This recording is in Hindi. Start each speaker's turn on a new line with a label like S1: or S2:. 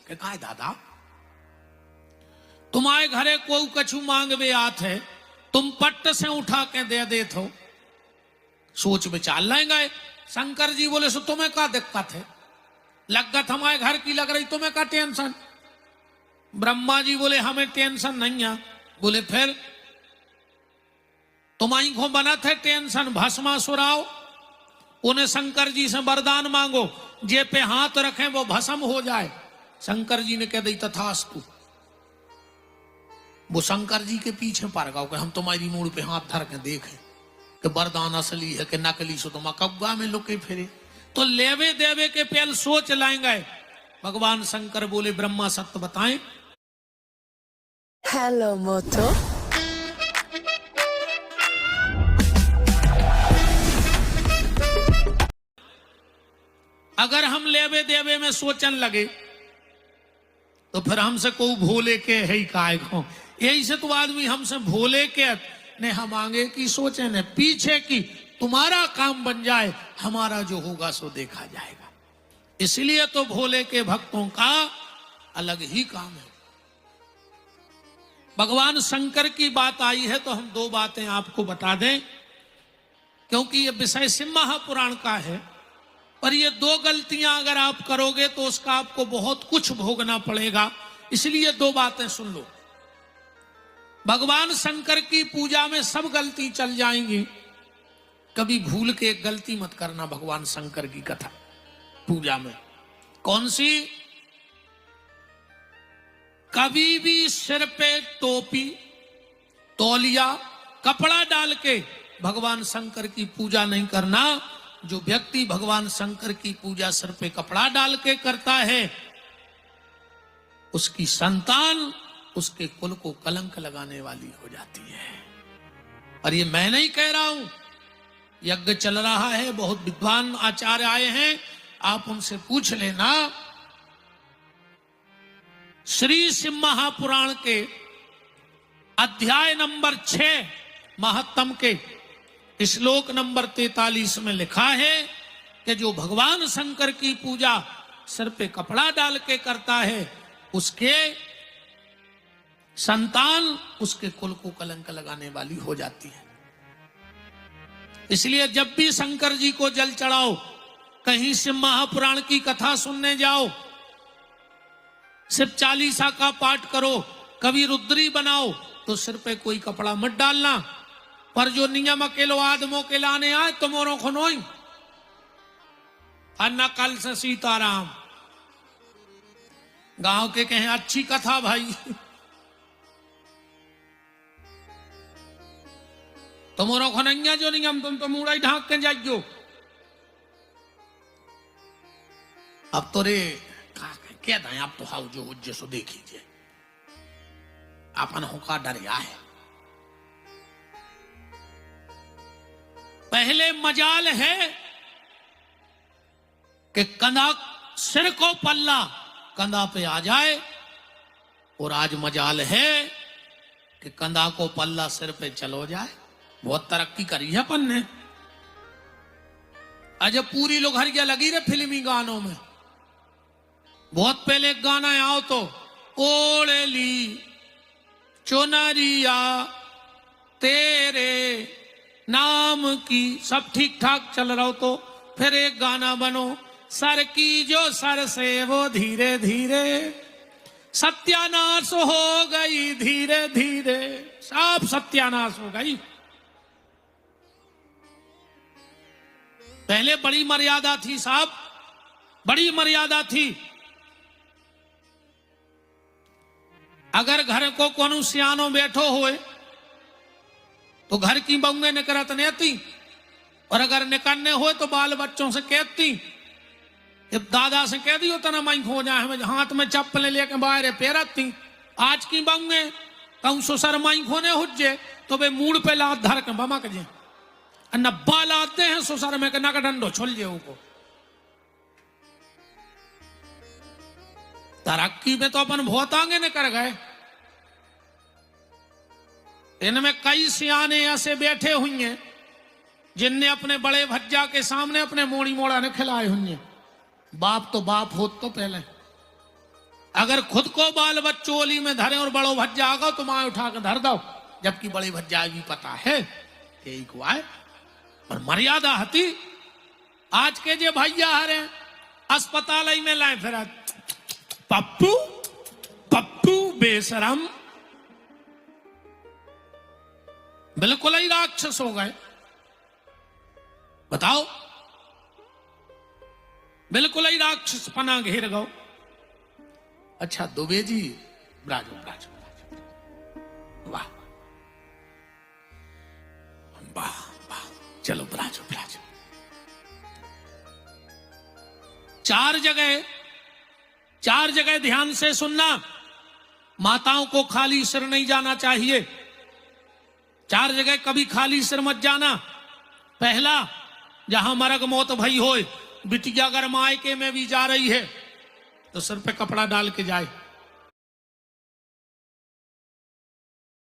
S1: के कहा दादा तुम्हारे घरे कोई कछु मांगवे आत है, तुम पट्ट से उठा के दे देते हो। सोच विचार लेंगे। शंकर जी बोले सो तुम्हें क्या दिक्कत है, लगत हमारे घर की लग रही, तुम्हें क्या टेंशन। ब्रह्मा जी बोले हमें टेंशन नहीं है। बोले फिर तुम्हारी को बना थे टेंशन, भस्मासुर आओ, उन्हें शंकर जी से वरदान मांगो, जे पे हाथ रखें वो भस्म हो जाए। शंकर जी ने कह दी तथास्तु। वो शंकर जी के पीछे पड़ गए कि हम तुम्हारी मूड पे हाथ धर के देखें कि वरदान असली है कि नकली, सो तुम कब्बा में लुके फिरे। तो लेवे देवे के पहल सोच लाएंगे। भगवान शंकर बोले ब्रह्मा सत्य बताएं।
S2: हेलो मोटो।
S1: अगर हम लेवे देवे में सोचन लगे तो फिर हमसे को भोले के है ही काय को। यही से तो आदमी हमसे भोले के ने हम आगे की सोचे ने पीछे की, तुम्हारा काम बन जाए, हमारा जो होगा सो देखा जाएगा। इसलिए तो भोले के भक्तों का अलग ही काम है। भगवान शंकर की बात आई है तो हम दो बातें आपको बता दें, क्योंकि ये विषय शिव महापुराण का है। पर ये दो गलतियां अगर आप करोगे तो उसका आपको बहुत कुछ भोगना पड़ेगा। इसलिए दो बातें सुन लो। भगवान शंकर की पूजा में सब गलती चल जाएंगी, कभी भूल के एक गलती मत करना। भगवान शंकर की कथा पूजा में कौन सी? कभी भी सिर पे टोपी, तौलिया, कपड़ा डाल के भगवान शंकर की पूजा नहीं करना। जो व्यक्ति भगवान शंकर की पूजा सिर पे कपड़ा डाल के करता है, उसकी संतान उसके कुल को कलंक लगाने वाली हो जाती है। और ये मैं नहीं कह रहा हूं, यज्ञ चल रहा है, बहुत विद्वान आचार्य आए हैं, आप उनसे पूछ लेना। श्री शिव महापुराण के अध्याय नंबर 6 महात्म के श्लोक नंबर 43 में लिखा है कि जो भगवान शंकर की पूजा सिर पे कपड़ा डाल के करता है, उसके संतान उसके कुल को कलंक लगाने वाली हो जाती है। इसलिए जब भी शंकर जी को जल चढ़ाओ, कहीं शिव महापुराण की कथा सुनने जाओ, शिव चालीसा का पाठ करो, कभी रुद्री बनाओ, तो सिर पे कोई कपड़ा मत डालना। पर जो नियम अकेलो आदमों के लाने आए तुम्हारों को नोई अन्ना कल से सीताराम गांव के कहें अच्छी कथा भाई, तुम्हारों को नहीं जो नियम, तुम तो मुड़ा ही ढांक के जाइयो। अब तो रे क्या था, आप तो हाउ जो उज्जै सो देखिए, अपन होका डरिया है। पहले मजाल है कि कंधा सिर को पल्ला कंधा पे आ जाए, और आज मजाल है कि कंधा को पल्ला सिर पे चलो जाए। बहुत तरक्की करी है अपन ने। आज पूरी लोग हरिया लगी रहे फिल्मी गानों में। बहुत पहले एक गाना आओ तो ओढ़ली चुनरिया तेरे नाम की, सब ठीक ठाक चल रहा हो तो फिर एक गाना बनो, सर की जो सर से वो धीरे धीरे सत्यानाश हो गई, धीरे धीरे सब सत्यानाश हो गई। पहले बड़ी मर्यादा थी साहब, बड़ी मर्यादा थी। अगर घर को कोनो सियानो बैठो होए तो घर की बंगे निकरत नहीं आती, और अगर निकलने हो तो बाल बच्चों से कहती, जब दादा से कह दी उतना माई हो जाए, हाथ में चप्पल लेके बाहर पेरती। आज की बंगे कहूं सुसर माई खोने हुज्जे तो वे मूड पे लात धर के बमक जे, न बाल आते हैं सुसर में के नक डंडो छोल जे को। तरक्की में तो अपन बहुत आगे निकल गए। इनमें कई सियाने ऐसे बैठे हुए हैं जिनने अपने बड़े भज्जा के सामने अपने मोड़ी मोड़ा ने खिलाए हुए। बाप तो बाप हो तो पहले अगर खुद को बाल बच्चों ओली में धरे और बड़ो भज जाओ तो माँ उठा के धर दो, जबकि बड़े भज जाएगी पता है यही को आए। पर मर्यादा हती। आज के जे भैया हरे अस्पताल में लाए फिर पप्पू पप्पू बेशरम, बिल्कुल ही राक्षस हो गए। बताओ, बिल्कुल ही राक्षस पना घेर गो। अच्छा दुबे जी ब्राजो ब्राजो ब्राजो, वाह वाह वाह, चलो ब्राजो ब्राजो। चार जगह ध्यान से सुनना, माताओं को खाली सिर नहीं जाना चाहिए। चार जगह कभी खाली सिर मत जाना। पहला, जहां मरग मौत भई होए, बिटिया अगर मायके में भी जा रही है तो सिर पे कपड़ा डाल के जाए।